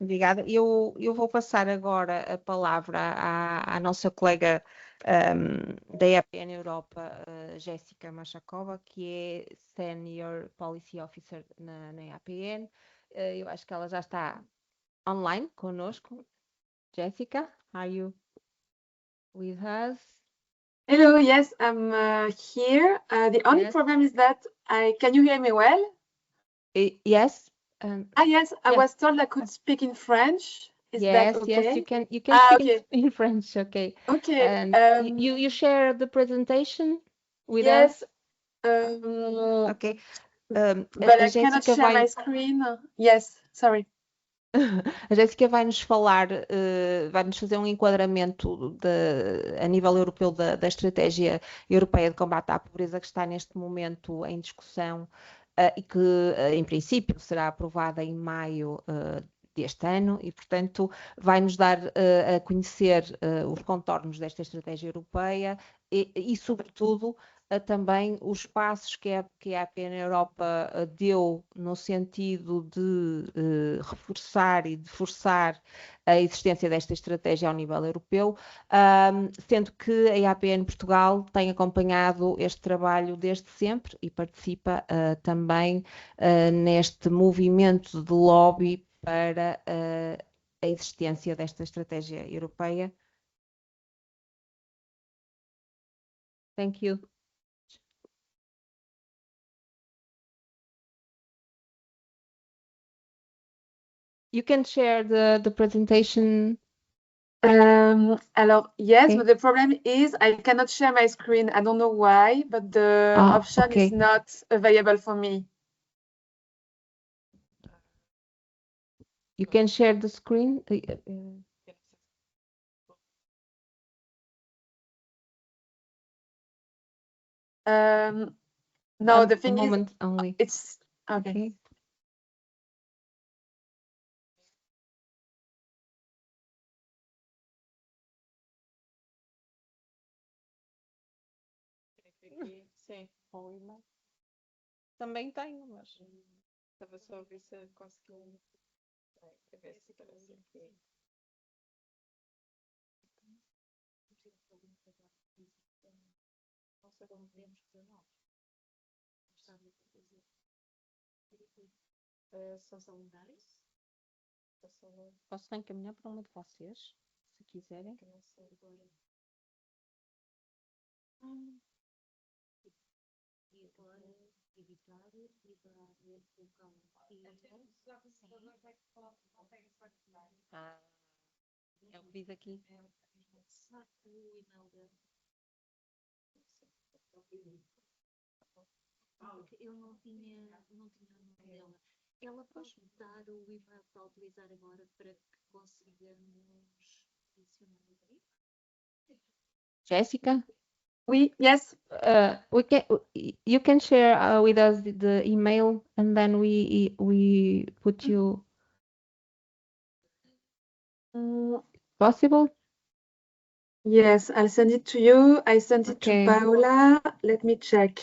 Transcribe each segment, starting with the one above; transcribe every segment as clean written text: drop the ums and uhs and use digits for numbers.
Obrigada. Eu vou passar agora a palavra à nossa colega da EAPN Europa, Jéssica Machakova, que é Senior Policy Officer na EAPN. Eu acho que ela já está online conosco. Jéssica, are you with us? Hello, yes, I'm here. The only Yes. problem is that can you hear me well? Yes. Yes, I yes. was told I could speak in French. Is that okay? Yes, you can speak okay. in French, okay. Okay. And you share the presentation with yes, us? Ok. but A I cannot Jéssica share my screen. Yes, sorry. A Jéssica vai-nos falar, vai-nos fazer um enquadramento a nível europeu da estratégia europeia de combate à pobreza que está neste momento em discussão e que, em princípio, será aprovada em maio deste ano e, portanto, vai-nos dar a conhecer os contornos desta estratégia europeia e sobretudo, também os passos que a APN Europa deu no sentido de reforçar e de forçar a existência desta estratégia ao nível europeu, sendo que a APN Portugal tem acompanhado este trabalho desde sempre e participa também neste movimento de lobby para a existência desta estratégia europeia. Thank you. You can share the presentation. Alors, yes, Okay. but the problem is I cannot share my screen. I don't know why, but the option okay. is not available for me. You can share the screen. No, the thing a moment is, only. it's okay. Sim, com o e-mail. Também tenho, mas estava só a ver se conseguiu. Ver se aparece aqui. Não sei como podemos fazer nós. São saludares? Posso reencaminhar para uma de vocês, se quiserem. E agora editar e dar o campo. É o que diz aqui. Será que o e-mail dela? Porque eu não tinha o nome dela. Ela pode dar o e-mail para utilizar agora para que consigamos adicionar aí? Jéssica? Oui, yes. You can share with us the email and then we put you. Possible? Yes, I'll send it to you. I sent it to Paola. Let me check.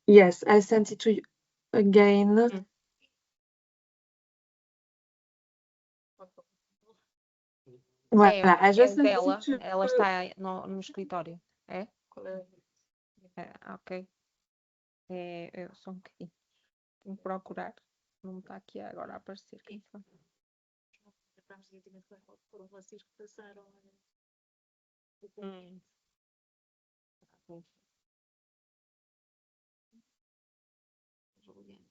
Yes, I sent it to you again. Voilà, I just sent dela. it to Ela está no escritório. É? Ok. Eu só um bocadinho. Tenho que procurar. Não está aqui agora a aparecer. Quem foi? Foram vocês que passaram o convite. Juliana.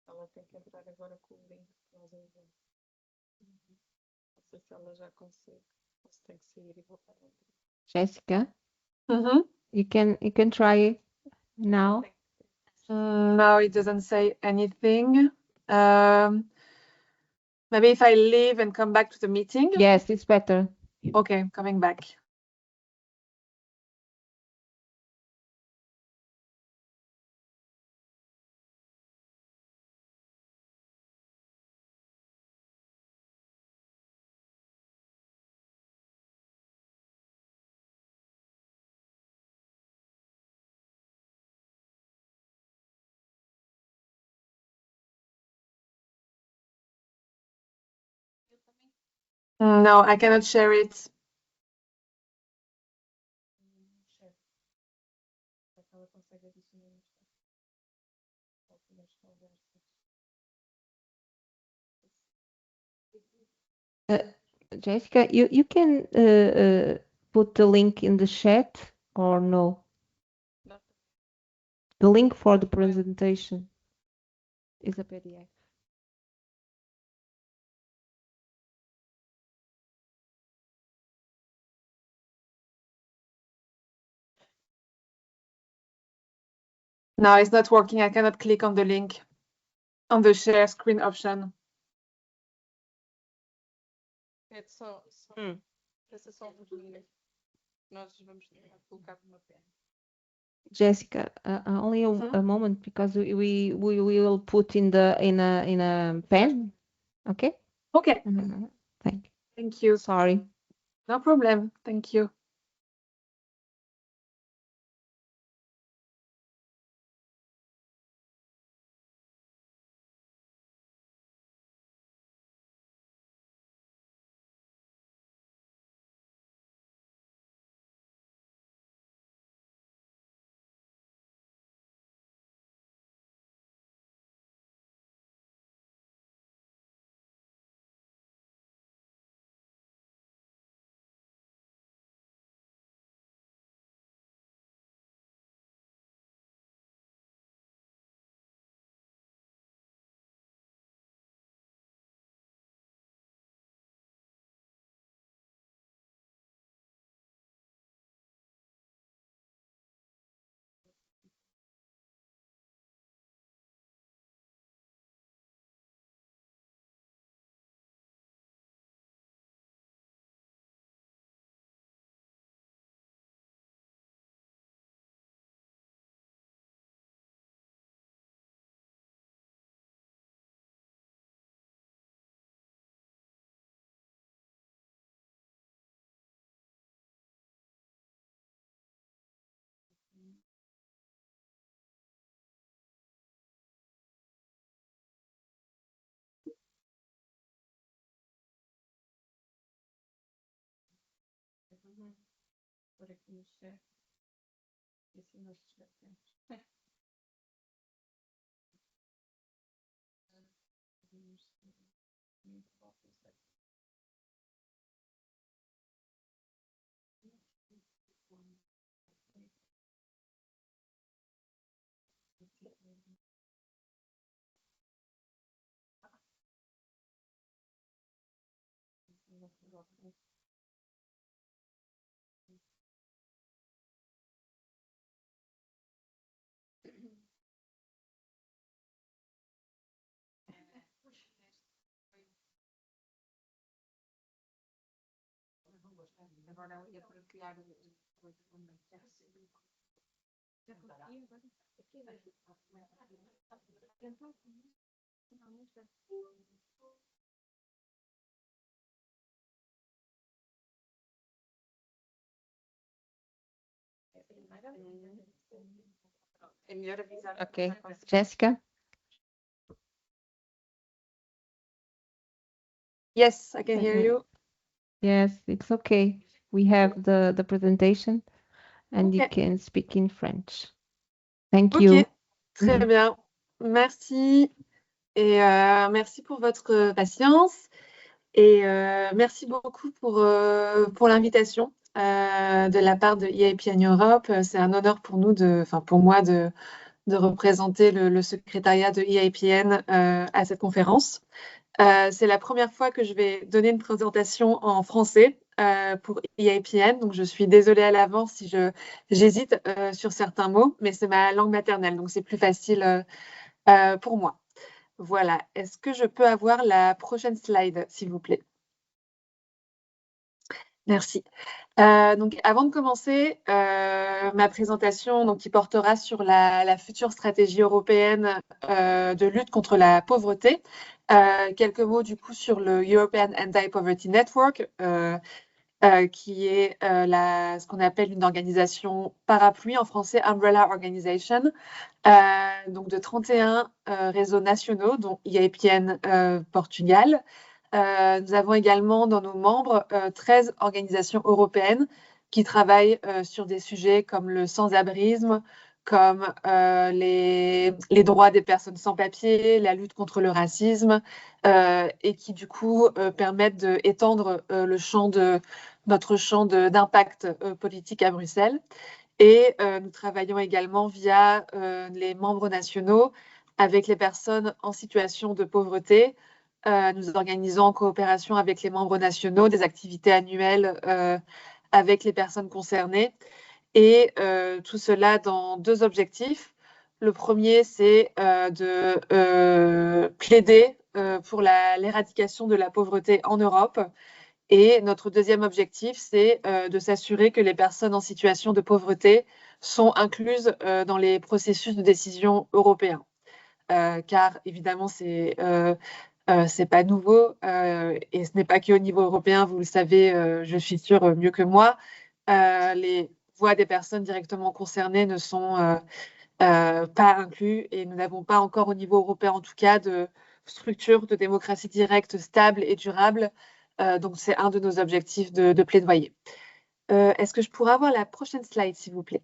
Ela tem que entrar agora com o link que nós enviamos. sei se ela já consegue. Você tem que sair e voltar. Jessica, you can try now. No, it doesn't say anything. Maybe if I leave and come back to the meeting. Yes, it's better. Okay, I'm coming back. No, I cannot share it. Jessica, you can put the link in the chat or no? The link for the presentation is a PDF. No, it's not working. I cannot click on the link on the share screen option. It's so this is all nós vamos colocar uma pena. Jessica, only a moment because we will put in a pen. Okay? Okay. Thank you. Sorry. No problem. Thank you. Por aqui no chat. E assim nós descartamos. Agora eu ia partilhar coisa também. É melhor avisar. Okay. Jessica? Yes, I can hear you. Yes, it's okay. We have the presentation and you Okay. can speak in French. Thank you. Très bien. Merci. Et merci pour votre patience. Et merci beaucoup pour l'invitation de la part de EIPN Europe. C'est un honneur pour nous, pour moi, de représenter le secrétariat de EIPN à cette conférence. C'est la première fois que je vais donner une présentation en français pour EIPN, donc je suis désolée à l'avance si j'hésite sur certains mots, mais c'est ma langue maternelle, donc c'est plus facile pour moi. Voilà, est-ce que je peux avoir la prochaine slide, s'il vous plaît? Merci. Donc, avant de commencer ma présentation, donc, qui portera sur la future stratégie européenne de lutte contre la pauvreté, quelques mots du coup sur le European Anti-Poverty Network, qui est ce qu'on appelle une organisation parapluie, en français Umbrella Organization, donc de 31 réseaux nationaux, dont EIPN Portugal. Nous avons également dans nos membres 13 organisations européennes qui travaillent sur des sujets comme le sans-abrisme, comme les droits des personnes sans papier, la lutte contre le racisme, et qui du coup permettent d'étendre notre champ d'impact politique à Bruxelles. Et nous travaillons également via les membres nationaux avec les personnes en situation de pauvreté. Nous organisons en coopération avec les membres nationaux des activités annuelles avec les personnes concernées. Et tout cela dans 2 objectifs. Le premier, c'est de plaider pour l'éradication de la pauvreté en Europe. Et notre deuxième objectif, c'est de s'assurer que les personnes en situation de pauvreté sont incluses dans les processus de décision européens. Car évidemment, c'est pas nouveau et ce n'est pas qu'au niveau européen, vous le savez, je suis sûre mieux que moi. Les voix des personnes directement concernées ne sont pas incluses et nous n'avons pas encore au niveau européen, en tout cas, de structure de démocratie directe, stable et durable. Donc, c'est un de nos objectifs de plaidoyer. Est-ce que je pourrais avoir la prochaine slide, s'il vous plaît?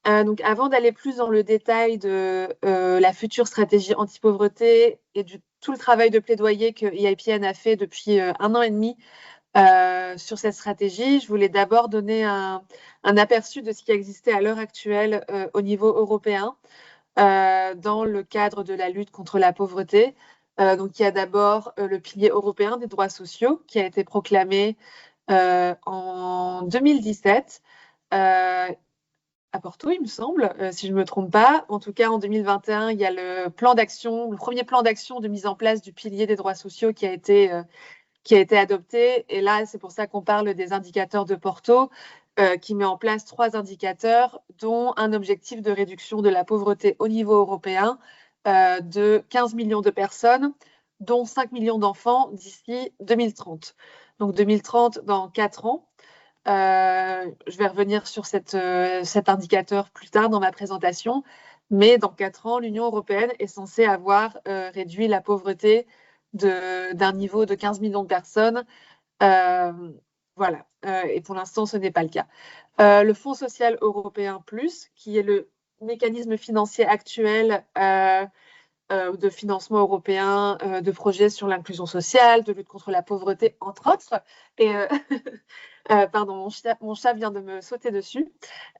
Donc, avant d'aller plus dans le détail de la future stratégie anti-pauvreté et tout le travail de plaidoyer que EIPN a fait depuis 1 an et demi sur cette stratégie, je voulais d'abord donner un aperçu de ce qui existait à l'heure actuelle au niveau européen dans le cadre de la lutte contre la pauvreté. Donc, il y a d'abord le pilier européen des droits sociaux qui a été proclamé en 2017 à Porto, il me semble, si je ne me trompe pas. En tout cas, en 2021, il y a le premier plan d'action de mise en place du pilier des droits sociaux qui a été adopté. Et là, c'est pour ça qu'on parle des indicateurs de Porto, qui met en place 3 indicateurs, dont un objectif de réduction de la pauvreté au niveau européen de 15 millions de personnes, dont 5 millions d'enfants d'ici 2030. Donc 2030, dans 4 ans. Je vais revenir sur cet indicateur plus tard dans ma présentation, mais dans 4 ans, l'Union européenne est censée avoir réduit la pauvreté d'un niveau de 15 millions de personnes. Voilà, et pour l'instant, ce n'est pas le cas. Le Fonds social européen plus, qui est le mécanisme financier actuel de financement européen de projets sur l'inclusion sociale, de lutte contre la pauvreté, entre autres. Et pardon, mon chat vient de me sauter dessus.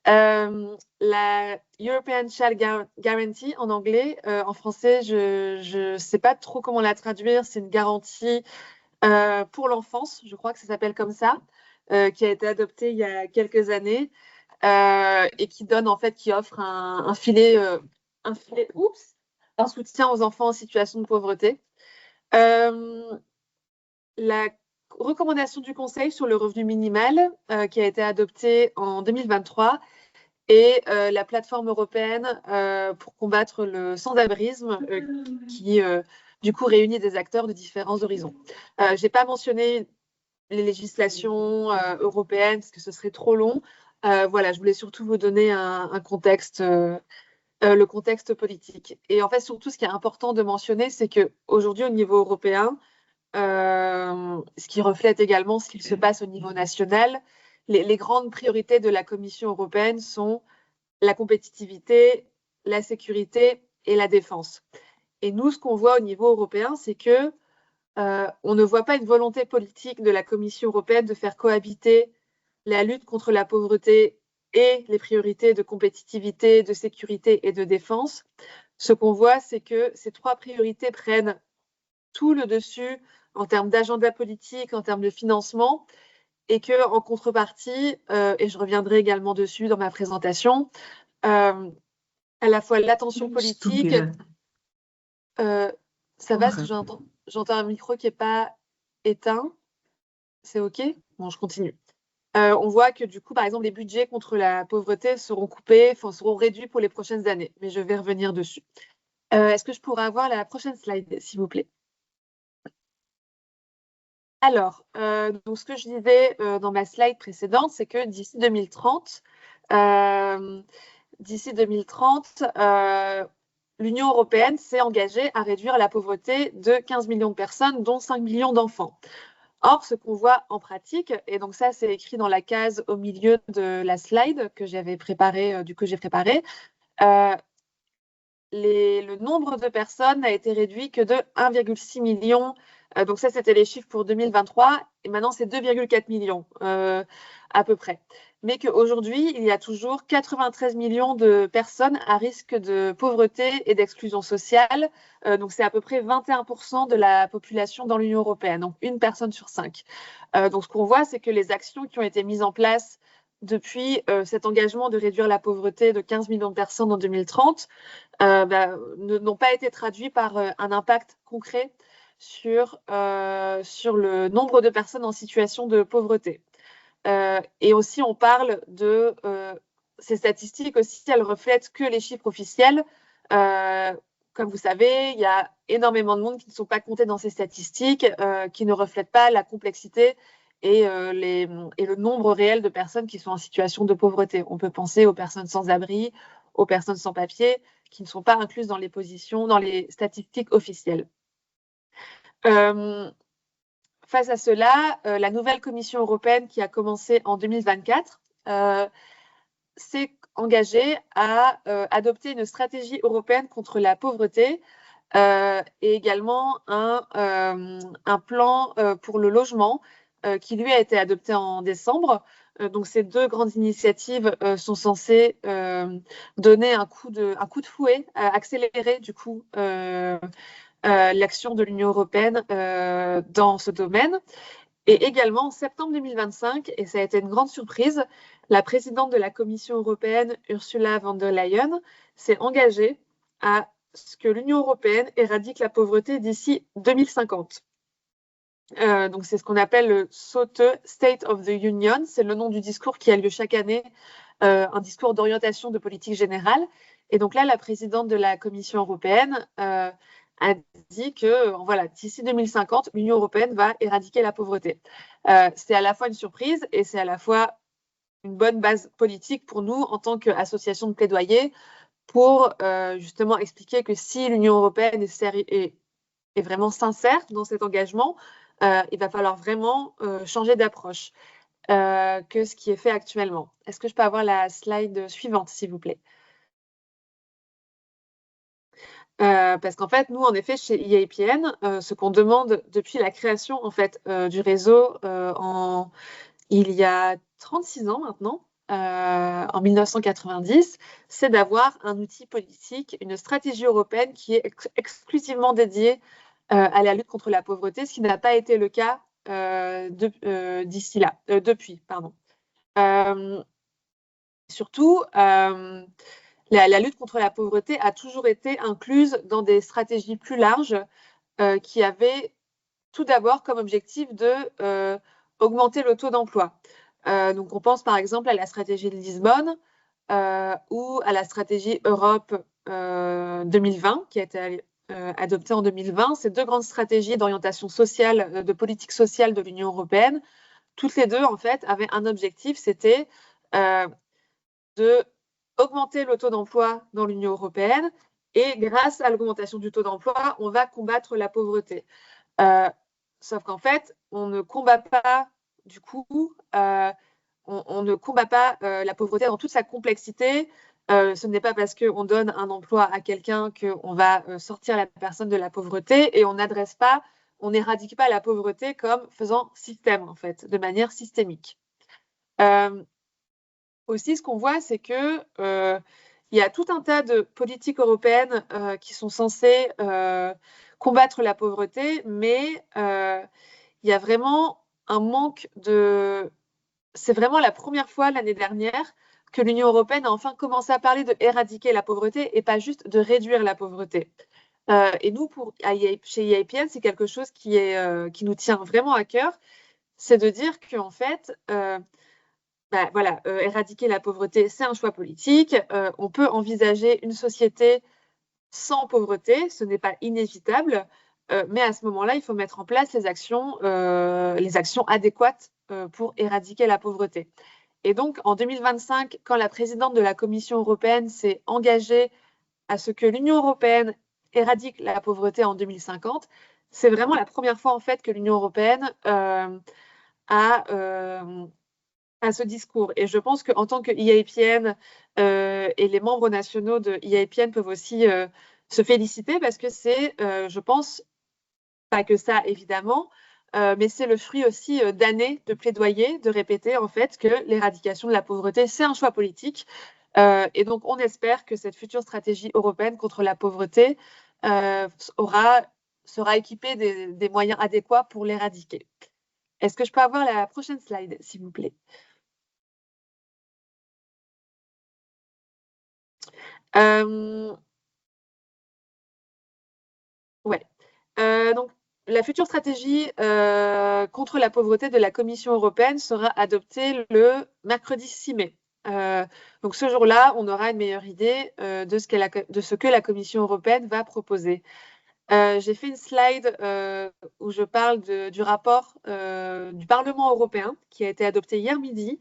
La European Child Guarantee en anglais, en français, je ne sais pas trop comment la traduire. C'est une garantie pour l'enfance, je crois que ça s'appelle comme ça, qui a été adoptée il y a quelques années et qui donne en fait, qui offre un filet, un soutien aux enfants en situation de pauvreté. La recommandation du Conseil sur le revenu minimal qui a été adoptée en 2023 et la plateforme européenne pour combattre le sans-abrisme qui du coup réunit des acteurs de différents horizons. Je n'ai pas mentionné les législations européennes parce que ce serait trop long. Voilà, je voulais surtout vous donner un contexte, le contexte politique. Et en fait, surtout, ce qui est important de mentionner, c'est qu'aujourd'hui, au niveau européen, ce qui reflète également ce qu'il se passe au niveau national, les grandes priorités de la Commission européenne sont la compétitivité, la sécurité et la défense. Et nous, ce qu'on voit au niveau européen, c'est que on ne voit pas une volonté politique de la Commission européenne de faire cohabiter la lutte contre la pauvreté et les priorités de compétitivité, de sécurité et de défense. ce qu'on voit, c'est que ces 3 priorités prennent tout le dessus en termes d'agenda politique, en termes de financement, et qu'en contrepartie, et je reviendrai également dessus dans ma présentation, à la fois l'attention politique, ça va, si j'entends un micro qui n'est pas éteint, c'est OK? Bon, je continue. On voit que du coup, par exemple, les budgets contre la pauvreté seront coupés, seront réduits pour les prochaines années, mais je vais revenir dessus. Est-ce que je pourrais avoir la prochaine slide, s'il vous plaît? Alors, donc ce que je disais dans ma slide précédente, c'est que d'ici 2030, l'Union européenne s'est engagée à réduire la pauvreté de 15 millions de personnes, dont 5 millions d'enfants. Or, ce qu'on voit en pratique, et donc ça, c'est écrit dans la case au milieu de la slide que j'ai préparée, le nombre de personnes n'a été réduit que de 1,6 million. Donc ça, c'était les chiffres pour 2023, et maintenant, c'est 2,4 millions à peu près. Mais qu'aujourd'hui, il y a toujours 93 millions de personnes à risque de pauvreté et d'exclusion sociale. Donc c'est à peu près 21% de la population dans l'Union européenne, donc 1 personne sur 5. Donc ce qu'on voit, c'est que les actions qui ont été mises en place depuis cet engagement de réduire la pauvreté de 15 millions de personnes en 2030 n'ont pas été traduites par un impact concret sur le nombre de personnes en situation de pauvreté. Et aussi, on parle de ces statistiques aussi, elles reflètent que les chiffres officiels. Comme vous savez, il y a énormément de monde qui ne sont pas comptés dans ces statistiques, qui ne reflètent pas la complexité et le nombre réel de personnes qui sont en situation de pauvreté. On peut penser aux personnes sans abri, aux personnes sans papier, qui ne sont pas incluses dans les statistiques officielles. Face à cela, la nouvelle Commission européenne qui a commencé en 2024 s'est engagée à adopter une stratégie européenne contre la pauvreté et également un plan pour le logement qui lui a été adopté en décembre. Donc ces 2 grandes initiatives sont censées donner un coup de fouet, accélérer du coup l'action de l'Union européenne dans ce domaine. Et également, en septembre 2025, et ça a été une grande surprise, la présidente de la Commission européenne, Ursula von der Leyen, s'est engagée à ce que l'Union européenne éradique la pauvreté d'ici 2050. Donc c'est ce qu'on appelle le SOTE, State of the Union, c'est le nom du discours qui a lieu chaque année, un discours d'orientation de politique générale. Et donc là, la présidente de la Commission européenne a dit que voilà, d'ici 2050, l'Union européenne va éradiquer la pauvreté. C'est à la fois une surprise et c'est à la fois une bonne base politique pour nous en tant qu'association de plaidoyer pour justement expliquer que si l'Union européenne est vraiment sincère dans cet engagement, il va falloir vraiment changer d'approche que ce qui est fait actuellement. Est-ce que je peux avoir la slide suivante, s'il vous plaît? Parce qu'en fait, nous, en effet, chez EAPN, ce qu'on demande depuis la création en fait, du réseau il y a 36 ans maintenant, en 1990, c'est d'avoir un outil politique, une stratégie européenne qui est exclusivement dédiée à la lutte contre la pauvreté, ce qui n'a pas été le cas depuis. Surtout, la lutte contre la pauvreté a toujours été incluse dans des stratégies plus larges qui avaient tout d'abord comme objectif de augmenter le taux d'emploi. Donc, on pense par exemple à la stratégie de Lisbonne ou à la stratégie Europe 2020 qui a été adoptée en 2020. Ces 2 grandes stratégies d'orientation sociale, de politique sociale de l'Union européenne, toutes les 2, en fait, avaient un objectif, c'était de augmenter le taux d'emploi dans l'Union européenne et grâce à l'augmentation du taux d'emploi, on va combattre la pauvreté. Sauf qu'en fait, on ne combat pas du coup, on ne combat pas la pauvreté dans toute sa complexité. Ce n'est pas parce qu'on donne un emploi à quelqu'un qu'on va sortir la personne de la pauvreté et on n'éradique pas la pauvreté comme faisant système en fait, de manière systémique. Aussi, ce qu'on voit, c'est que il y a tout un tas de politiques européennes qui sont censées combattre la pauvreté, mais il y a vraiment un manque de... C'est vraiment la première fois l'année dernière que l'Union européenne a enfin commencé à parler de éradiquer la pauvreté et pas juste de réduire la pauvreté. Et nous, chez EIPN, c'est quelque chose qui nous tient vraiment à cœur, c'est de dire qu'en fait, voilà, éradiquer la pauvreté, c'est un choix politique. On peut envisager une société sans pauvreté, ce n'est pas inévitable, mais à ce moment-là, il faut mettre en place les actions adéquates pour éradiquer la pauvreté. Et donc, en 2025, quand la présidente de la Commission européenne s'est engagée à ce que l'Union européenne éradique la pauvreté en 2050, c'est vraiment la première fois en fait que l'Union européenne a ce discours. Et je pense qu'en tant que EIPN et les membres nationaux de EIPN peuvent aussi se féliciter parce que c'est, je pense, pas que ça évidemment, mais c'est le fruit aussi d'années de plaidoyer, de répéter en fait que l'éradication de la pauvreté, c'est un choix politique. Et donc, on espère que cette future stratégie européenne contre la pauvreté sera équipée des moyens adéquats pour l'éradiquer. Est-ce que je peux avoir la prochaine slide, s'il vous plaît? Ouais. Donc, la future stratégie contre la pauvreté de la Commission européenne sera adoptée le mercredi 6 mai. Donc, ce jour-là, on aura une meilleure idée de ce que la Commission européenne va proposer. J'ai fait une slide où je parle du rapport du Parlement européen qui a été adopté hier midi.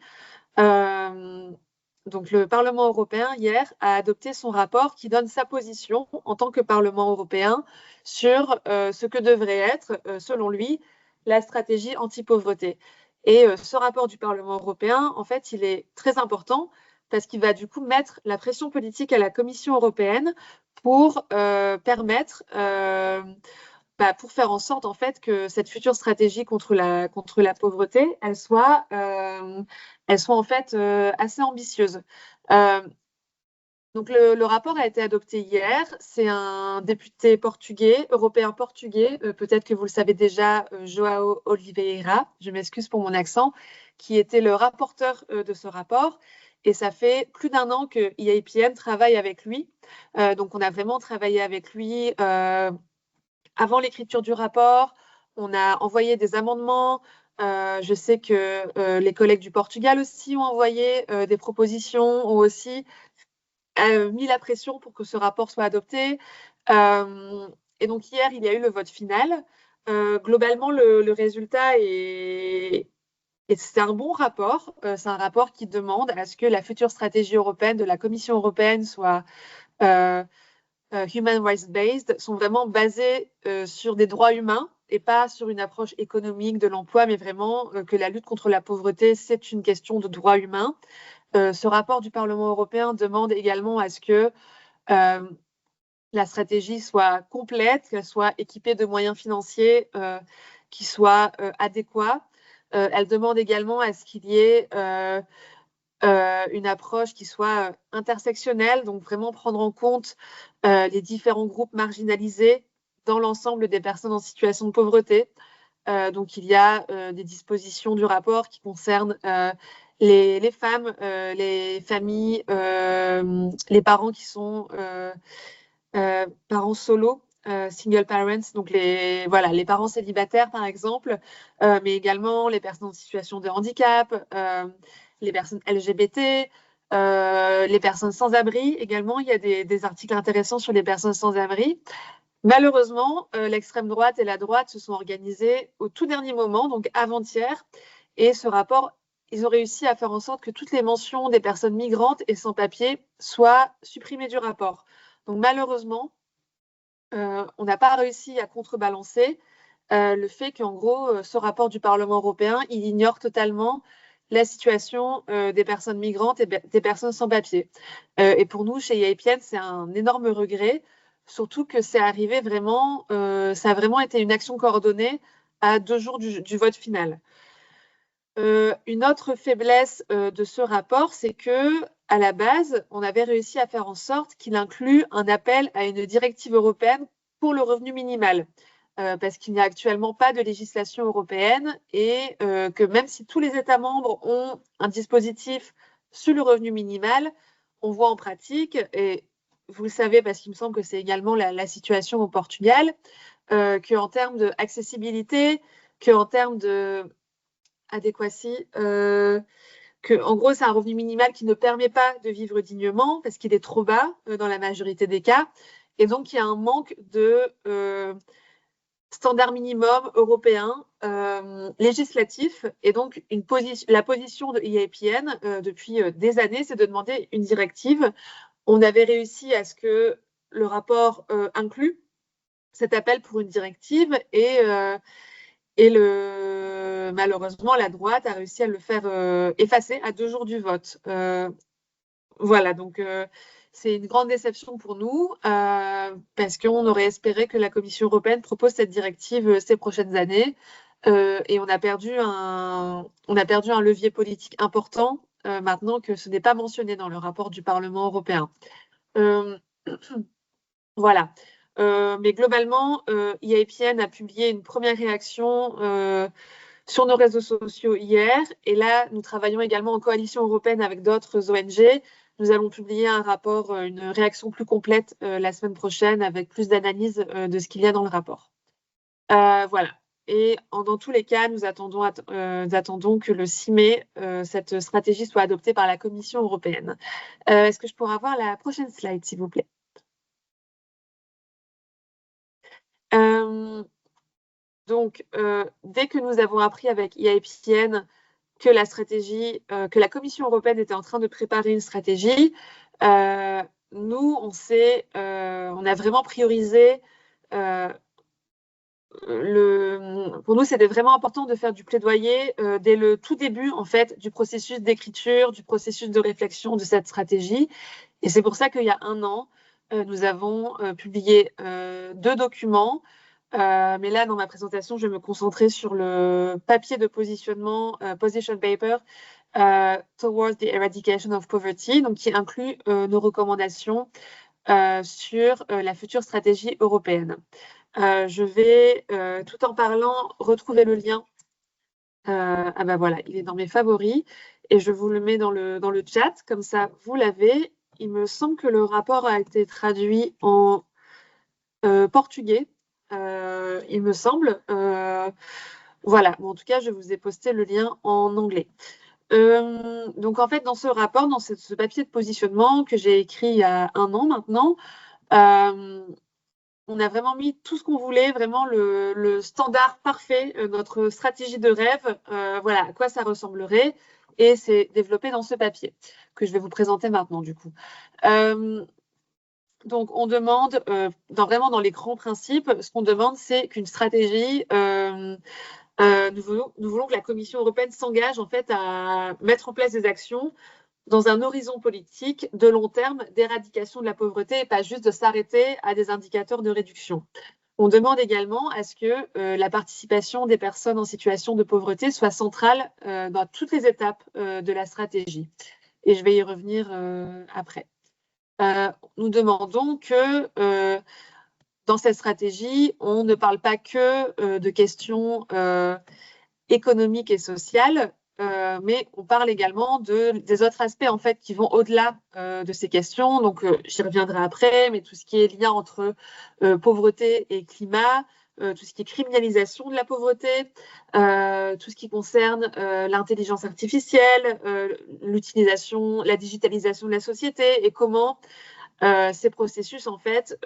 Donc, le Parlement européen, hier, a adopté son rapport qui donne sa position en tant que Parlement européen sur ce que devrait être, selon lui, la stratégie anti-pauvreté. Et ce rapport du Parlement européen, en fait, il est très important parce qu'il va du coup mettre la pression politique à la Commission européenne pour permettre... pour faire en sorte en fait que cette future stratégie contre la pauvreté, elle soit en fait assez ambitieuse. Donc le rapport a été adopté hier. C'est un député portugais, européen portugais, peut-être que vous le savez déjà, João Oliveira, je m'excuse pour mon accent, qui était le rapporteur de ce rapport. Et ça fait plus d'1 an que EIPN travaille avec lui. Donc on a vraiment travaillé avec lui avant l'écriture du rapport. On a envoyé des amendements. Je sais que les collègues du Portugal aussi ont envoyé des propositions, ont aussi mis la pression pour que ce rapport soit adopté. Et donc hier, il y a eu le vote final. Globalement, le résultat c'est un bon rapport. C'est un rapport qui demande à ce que la future stratégie européenne de la Commission européenne soit human rights based, sont vraiment basés sur des droits humains et pas sur une approche économique de l'emploi, mais vraiment que la lutte contre la pauvreté, c'est une question de droits humains. Ce rapport du Parlement européen demande également à ce que la stratégie soit complète, qu'elle soit équipée de moyens financiers qui soient adéquats. Elle demande également à ce qu'il y ait une approche qui soit intersectionnelle, donc vraiment prendre en compte les différents groupes marginalisés dans l'ensemble des personnes en situation de pauvreté. Donc, il y a des dispositions du rapport qui concernent les femmes, les familles, les parents qui sont parents solo, single parents, donc les parents célibataires par exemple, mais également les personnes en situation de handicap, les personnes LGBT, les personnes sans abri également. Il y a des articles intéressants sur les personnes sans abri. Malheureusement, l'extrême droite et la droite se sont organisées au tout dernier moment, donc avant-hier, et ce rapport, ils ont réussi à faire en sorte que toutes les mentions des personnes migrantes et sans papier soient supprimées du rapport. Donc malheureusement, on n'a pas réussi à contrebalancer le fait qu'en gros, ce rapport du Parlement européen, il ignore totalement la situation des personnes migrantes et des personnes sans papier. Et pour nous, chez EIPN, c'est un énorme regret, surtout que c'est arrivé vraiment, ça a vraiment été une action coordonnée à 2 jours du vote final. Une autre faiblesse de ce rapport, c'est que à la base, on avait réussi à faire en sorte qu'il inclue un appel à une directive européenne pour le revenu minimal, parce qu'il n'y a actuellement pas de législation européenne et que même si tous les États membres ont un dispositif sur le revenu minimal, on voit en pratique, et vous le savez parce qu'il me semble que c'est également la situation au Portugal, qu'en termes d'accessibilité, qu'en termes d'adéquatie, en gros, c'est un revenu minimal qui ne permet pas de vivre dignement parce qu'il est trop bas dans la majorité des cas. Et donc, il y a un manque de standard minimum européen législatif. Et donc, la position de EIPN depuis des années, c'est de demander une directive. On avait réussi à ce que le rapport inclue cet appel pour une directive et malheureusement, la droite a réussi à le faire effacer à 2 jours du vote. Voilà, donc c'est une grande déception pour nous parce qu'on aurait espéré que la Commission européenne propose cette directive ces prochaines années et on a perdu un levier politique important maintenant que ce n'est pas mentionné dans le rapport du Parlement européen. Voilà. Mais globalement, EIPN a publié une première réaction sur nos réseaux sociaux hier. Et là, nous travaillons également en coalition européenne avec d'autres ONG. Nous allons publier un rapport, une réaction plus complète la semaine prochaine avec plus d'analyse de ce qu'il y a dans le rapport. Voilà. Et dans tous les cas, nous attendons que le 6 mai, cette stratégie soit adoptée par la Commission européenne. Est-ce que je pourrais avoir la prochaine slide, s'il vous plaît ? Donc, dès que nous avons appris avec EIPN que que la Commission européenne était en train de préparer une stratégie, nous, on a vraiment priorisé. Pour nous, c'était vraiment important de faire du plaidoyer dès le tout début, en fait, du processus d'écriture, du processus de réflexion de cette stratégie. Et c'est pour ça qu'il y a 1 an, nous avons publié 2 documents. Mais là, dans ma présentation, je vais me concentrer sur le papier de positionnement, Position Paper, Towards the Eradication of Poverty, donc qui inclut nos recommandations sur la future stratégie européenne. Je vais, tout en parlant, retrouver le lien. Ah ben voilà, il est dans mes favoris et je vous le mets dans le chat, comme ça vous l'avez. Il me semble que le rapport a été traduit en portugais. Il me semble. Voilà, bon, en tout cas, je vous ai posté le lien en anglais. Donc, en fait, dans ce rapport, dans ce papier de positionnement que j'ai écrit il y a 1 an maintenant, on a vraiment mis tout ce qu'on voulait, vraiment le standard parfait, notre stratégie de rêve, voilà, à quoi ça ressemblerait. Et c'est développé dans ce papier que je vais vous présenter maintenant, du coup. Donc, on demande, vraiment dans les grands principes, ce qu'on demande, c'est qu'une stratégie, nous voulons que la Commission européenne s'engage en fait à mettre en place des actions dans un horizon politique de long terme d'éradication de la pauvreté et pas juste de s'arrêter à des indicateurs de réduction. On demande également à ce que la participation des personnes en situation de pauvreté soit centrale dans toutes les étapes de la stratégie. Et je vais y revenir après. Nous demandons que dans cette stratégie, on ne parle pas que de questions économiques et sociales, mais on parle également des autres aspects en fait qui vont au-delà de ces questions. Donc, j'y reviendrai après, mais tout ce qui est lien entre pauvreté et climat, tout ce qui est criminalisation de la pauvreté, tout ce qui concerne l'intelligence artificielle, l'utilisation, la digitalisation de la société et comment ces processus en fait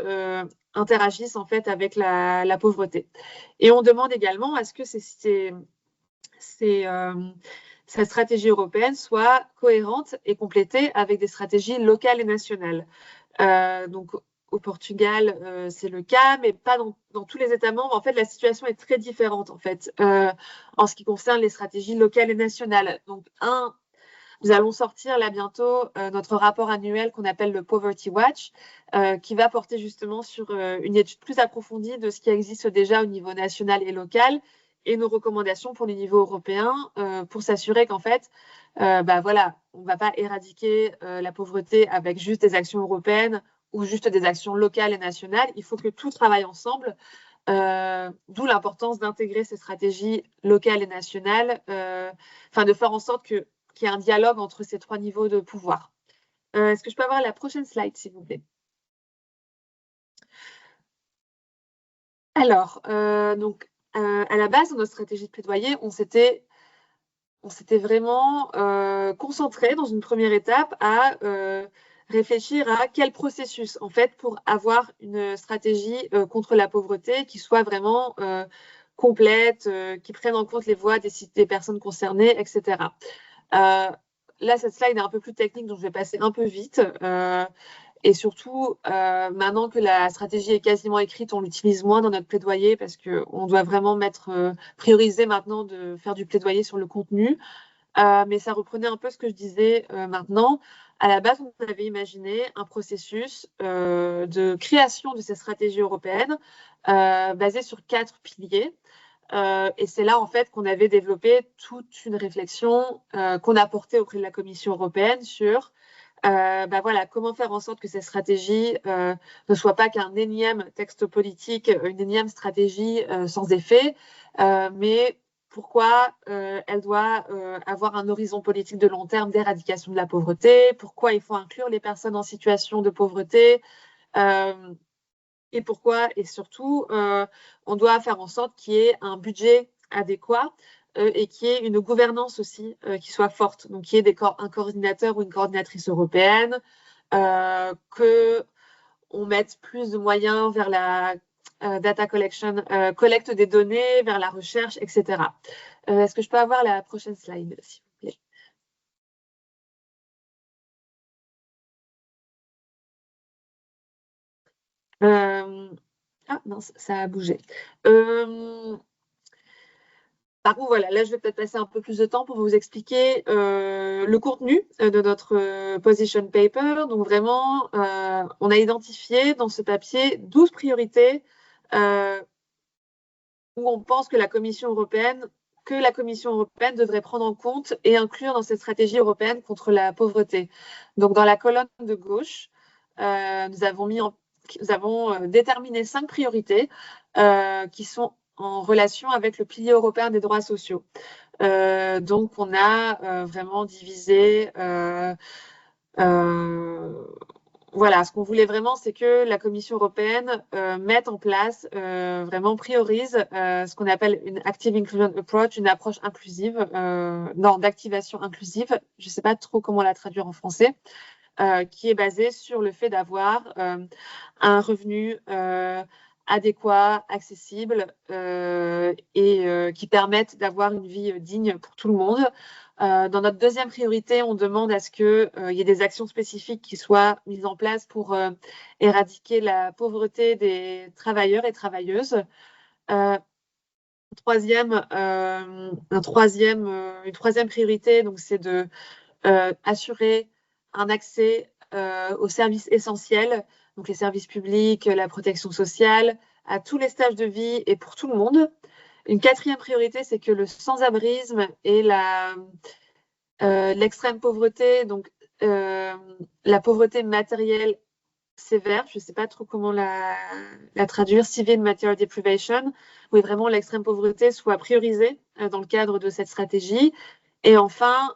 interagissent en fait avec la pauvreté. Et on demande également à ce que cette stratégie européenne soit cohérente et complétée avec des stratégies locales et nationales. Donc, au Portugal, c'est le cas, mais pas dans tous les États membres. En fait, la situation est très différente en fait, en ce qui concerne les stratégies locales et nationales. Donc, nous allons sortir là bientôt notre rapport annuel qu'on appelle le Poverty Watch, qui va porter justement sur une étude plus approfondie de ce qui existe déjà au niveau national et local et nos recommandations pour le niveau européen pour s'assurer qu'en fait, voilà, on ne va pas éradiquer la pauvreté avec juste des actions européennes ou juste des actions locales et nationales. Il faut que tout travaille ensemble, d'où l'importance d'intégrer ces stratégies locales et nationales, de faire en sorte qu'il y ait un dialogue entre ces 3 niveaux de pouvoir. Est-ce que je peux avoir la prochaine slide, s'il vous plaît? Alors, donc, à la base, dans notre stratégie de plaidoyer, on s'était vraiment concentré dans une première étape à réfléchir à quel processus, en fait, pour avoir une stratégie contre la pauvreté qui soit vraiment complète, qui prenne en compte les voix des personnes concernées, etc. Là, cette slide est un peu plus technique, donc je vais passer un peu vite. Et surtout, maintenant que la stratégie est quasiment écrite, on l'utilise moins dans notre plaidoyer parce qu'on doit vraiment prioriser maintenant de faire du plaidoyer sur le contenu. Mais ça reprenait un peu ce que je disais maintenant. À la base, on avait imaginé un processus de création de ces stratégies européennes basé sur 4 piliers. Et c'est là, en fait, qu'on avait développé toute une réflexion qu'on a portée auprès de la Commission européenne sur voilà, comment faire en sorte que ces stratégies ne soient pas qu'un énième texte politique, une énième stratégie sans effet, mais pourquoi elle doit avoir un horizon politique de long terme d'éradication de la pauvreté, pourquoi il faut inclure les personnes en situation de pauvreté, et pourquoi, et surtout, on doit faire en sorte qu'il y ait un budget adéquat et qu'il y ait une gouvernance aussi qui soit forte. Donc, qu'il y ait un coordinateur ou une coordinatrice européenne, qu'on mette plus de moyens vers la data collection, collecte des données, vers la recherche, etc. Est-ce que je peux avoir la prochaine slide, s'il vous plaît? Ah non, ça a bougé. Par contre, voilà, là, je vais peut-être passer un peu plus de temps pour vous expliquer le contenu de notre position paper. Donc, vraiment, on a identifié dans ce papier 12 priorités où on pense que la Commission européenne devrait prendre en compte et inclure dans cette stratégie européenne contre la pauvreté. Donc, dans la colonne de gauche, nous avons déterminé 5 priorités qui sont en relation avec le pilier européen des droits sociaux. Donc, on a vraiment divisé. Voilà, ce qu'on voulait vraiment, c'est que la Commission européenne mette en place, vraiment priorise ce qu'on appelle une Active Inclusion Approach, une approche inclusive, d'activation inclusive. Je ne sais pas trop comment la traduire en français. Qui est basée sur le fait d'avoir un revenu adéquat, accessible et qui permette d'avoir une vie digne pour tout le monde. Dans notre deuxième priorité, on demande à ce qu'il y ait des actions spécifiques qui soient mises en place pour éradiquer la pauvreté des travailleurs et travailleuses. Une troisième priorité, donc, c'est de assurer un accès aux services essentiels, donc les services publics, la protection sociale, à tous les stages de vie et pour tout le monde. Une quatrième priorité, c'est que le sans-abrisme et l'extrême pauvreté, donc la pauvreté matérielle sévère, je ne sais pas trop comment la traduire, Severe Material Deprivation, où vraiment l'extrême pauvreté soit priorisée dans le cadre de cette stratégie. Et enfin,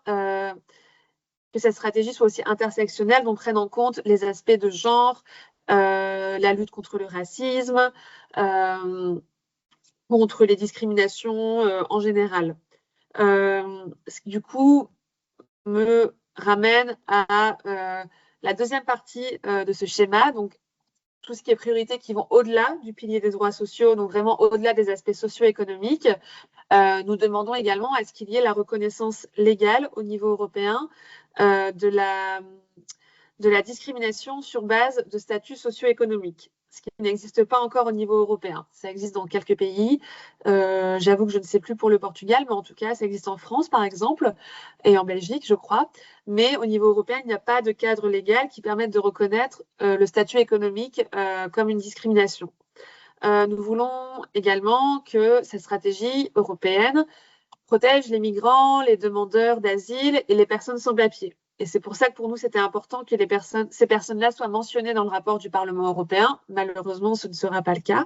que cette stratégie soit aussi intersectionnelle, donc prenne en compte les aspects de genre, la lutte contre le racisme, contre les discriminations en général. Ce qui, du coup, me ramène à la deuxième partie de ce schéma, donc tout ce qui est priorité qui vont au-delà du pilier des droits sociaux, donc vraiment au-delà des aspects socio-économiques. Nous demandons également à ce qu'il y ait la reconnaissance légale au niveau européen de la discrimination sur base de statut socio-économique, ce qui n'existe pas encore au niveau européen. Ça existe dans quelques pays. J'avoue que je ne sais plus pour le Portugal, mais en tout cas, ça existe en France, par exemple, et en Belgique, je crois. Mais au niveau européen, il n'y a pas de cadre légal qui permette de reconnaître le statut économique comme une discrimination. Nous voulons également que cette stratégie européenne protège les migrants, les demandeurs d'asile et les personnes sans papier. Et c'est pour ça que pour nous, c'était important que ces personnes-là soient mentionnées dans le rapport du Parlement européen. Malheureusement, ce ne sera pas le cas,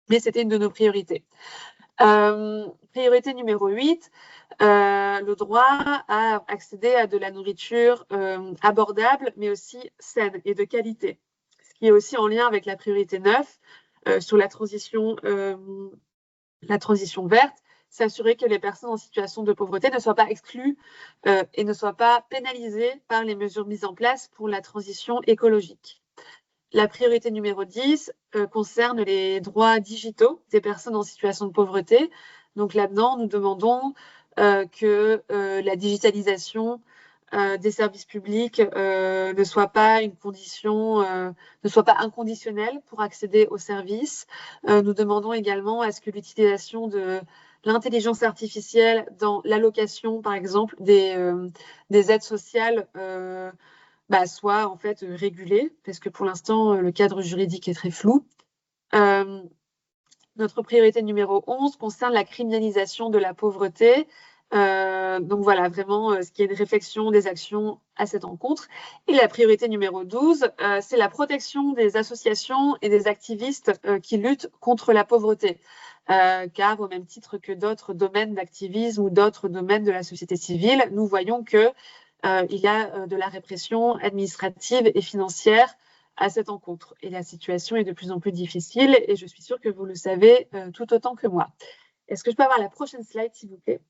mais c'était une de nos priorités. Priorité numéro 8, le droit à accéder à de la nourriture abordable, mais aussi saine et de qualité. Ce qui est aussi en lien avec la priorité 9 sur la transition verte, s'assurer que les personnes en situation de pauvreté ne soient pas exclues et ne soient pas pénalisées par les mesures mises en place pour la transition écologique. La priorité numéro 10 concerne les droits digitaux des personnes en situation de pauvreté. Donc là-dedans, nous demandons que la digitalisation des services publics ne soit pas une condition, ne soit pas inconditionnelle pour accéder aux services. Nous demandons également à ce que l'utilisation de l'intelligence artificielle dans l'allocation, par exemple, des aides sociales soit en fait régulée, parce que pour l'instant, le cadre juridique est très flou. Notre priorité numéro 11 concerne la criminalisation de la pauvreté. Donc voilà, vraiment, ce qui est une réflexion des actions à cette encontre. Et la priorité numéro 12, c'est la protection des associations et des activistes qui luttent contre la pauvreté. Car au même titre que d'autres domaines d'activisme ou d'autres domaines de la société civile, nous voyons que il y a de la répression administrative et financière à cette encontre. Et la situation est de plus en plus difficile et je suis sûre que vous le savez tout autant que moi. Est-ce que je peux avoir la prochaine slide, s'il vous plaît?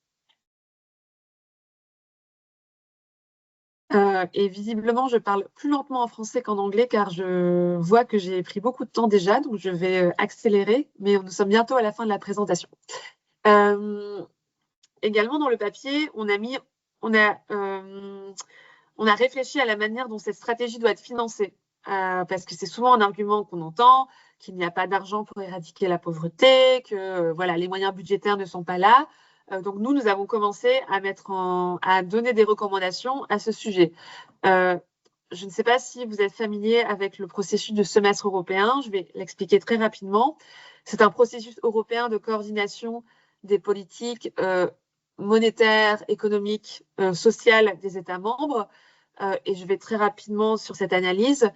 Et visiblement, je parle plus lentement en français qu'en anglais car je vois que j'ai pris beaucoup de temps déjà, donc je vais accélérer, mais nous sommes bientôt à la fin de la présentation. Également, dans le papier, on a réfléchi à la manière dont cette stratégie doit être financée, parce que c'est souvent un argument qu'on entend, qu'il n'y a pas d'argent pour éradiquer la pauvreté, que voilà, les moyens budgétaires ne sont pas là. Donc nous avons commencé à donner des recommandations à ce sujet. Je ne sais pas si vous êtes familier avec le processus de semestre européen, je vais l'expliquer très rapidement. C'est un processus européen de coordination des politiques monétaires, économiques, sociales des États membres. Et je vais très rapidement sur cette analyse.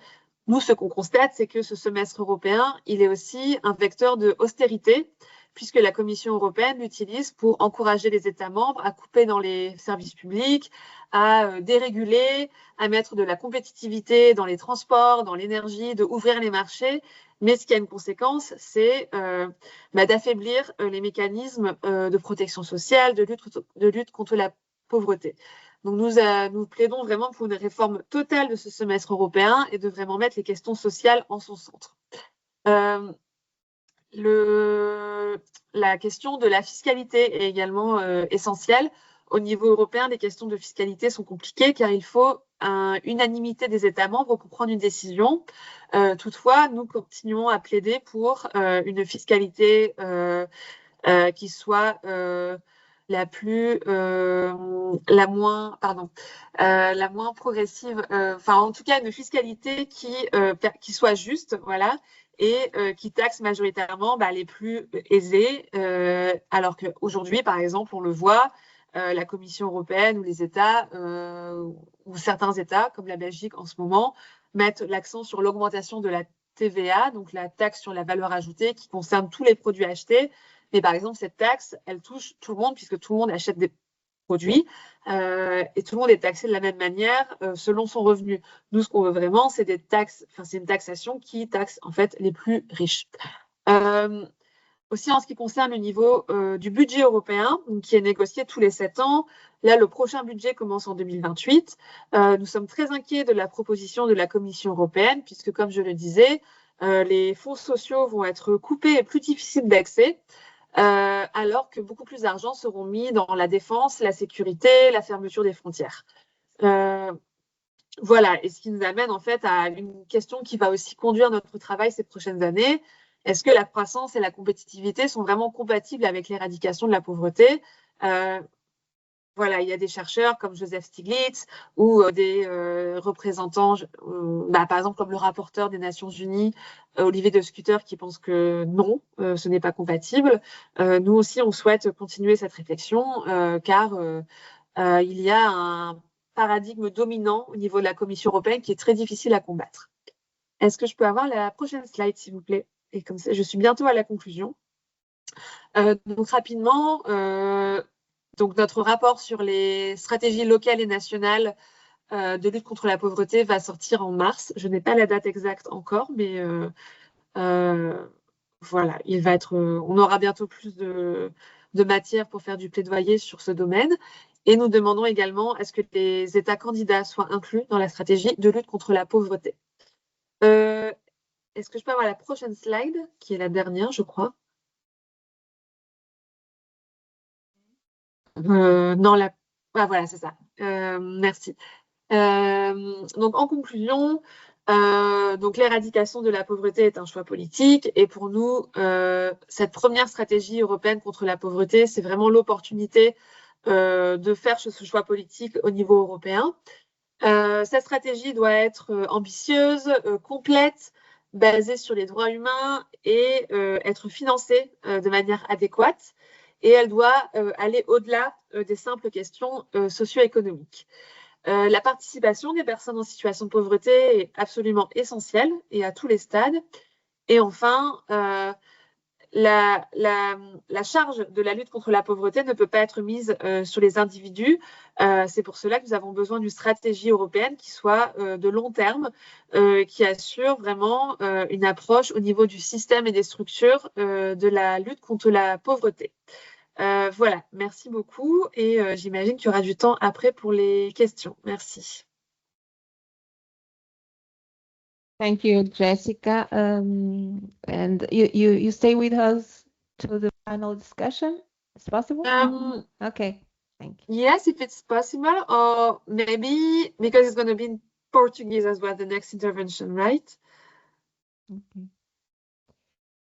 Nous, ce qu'on constate, c'est que ce semestre européen, il est aussi un vecteur de austérité, puisque la Commission européenne l'utilise pour encourager les États membres à couper dans les services publics, à déréguler, à mettre de la compétitivité dans les transports, dans l'énergie, de ouvrir les marchés. Mais ce qui a une conséquence, c'est d'affaiblir les mécanismes de protection sociale, de lutte contre la pauvreté. Donc nous plaidons vraiment pour une réforme totale de ce semestre européen et de vraiment mettre les questions sociales en son centre. La question de la fiscalité est également essentielle. Au niveau européen, les questions de fiscalité sont compliquées car il faut une unanimité des États membres pour prendre une décision. Toutefois, nous continuons à plaider pour une fiscalité qui soit la moins progressive, en tout cas une fiscalité qui soit juste, voilà, et qui taxe majoritairement les plus aisés, alors qu'aujourd'hui, par exemple, on le voit, la Commission européenne ou les États, ou certains États, comme la Belgique en ce moment, mettent l'accent sur l'augmentation de la TVA, donc la taxe sur la valeur ajoutée qui concerne tous les produits achetés. Mais par exemple, cette taxe, elle touche tout le monde puisque tout le monde achète des produits et tout le monde est taxé de la même manière selon son revenu. Nous, ce qu'on veut vraiment, c'est c'est une taxation qui taxe en fait les plus riches. Aussi, en ce qui concerne le niveau du budget européen, qui est négocié tous les 7 ans, là, le prochain budget commence en 2028. Nous sommes très inquiets de la proposition de la Commission européenne, puisque, comme je le disais, les fonds sociaux vont être coupés et plus difficiles d'accès, alors que beaucoup plus d'argent seront mis dans la défense, la sécurité, la fermeture des frontières. Voilà, et ce qui nous amène en fait à une question qui va aussi conduire notre travail ces prochaines années. Est-ce que la croissance et la compétitivité sont vraiment compatibles avec l'éradication de la pauvreté? voilà, il y a des chercheurs comme Joseph Stiglitz ou des représentants, par exemple comme le rapporteur des Nations Unies, Olivier de Scutter, qui pense que non, ce n'est pas compatible. Nous aussi, on souhaite continuer cette réflexion car il y a un paradigme dominant au niveau de la Commission européenne qui est très difficile à combattre. Est-ce que je peux avoir la prochaine slide, s'il vous plaît? Et comme ça, je suis bientôt à la conclusion. Donc rapidement, donc notre rapport sur les stratégies locales et nationales de lutte contre la pauvreté va sortir en mars. Je n'ai pas la date exacte encore, mais voilà, il va être. On aura bientôt plus de matière pour faire du plaidoyer sur ce domaine. Et nous demandons également à ce que les États candidats soient inclus dans la stratégie de lutte contre la pauvreté. Est-ce que je peux avoir la prochaine slide, qui est la dernière, je crois? Non, voilà, c'est ça. Merci. Donc, en conclusion, donc l'éradication de la pauvreté est un choix politique. Et pour nous, cette première stratégie européenne contre la pauvreté, c'est vraiment l'opportunité de faire ce choix politique au niveau européen. Cette stratégie doit être ambitieuse, complète, basée sur les droits humains et être financée de manière adéquate. Et elle doit aller au-delà des simples questions socio-économiques. La participation des personnes en situation de pauvreté est absolument essentielle et à tous les stades. Et enfin, la charge de la lutte contre la pauvreté ne peut pas être mise sur les individus. C'est pour cela que nous avons besoin d'une stratégie européenne qui soit de long terme, qui assure vraiment une approche au niveau du système et des structures de la lutte contre la pauvreté. Voilà, merci beaucoup et j'imagine qu'il y aura du temps après pour les questions. Merci. Thank you, Jessica. And you stay with us to the final discussion? It's possible? Okay, thank you. Yes, if it's possible, or maybe because it's going to be in Portuguese as well, the next intervention, right? Okay.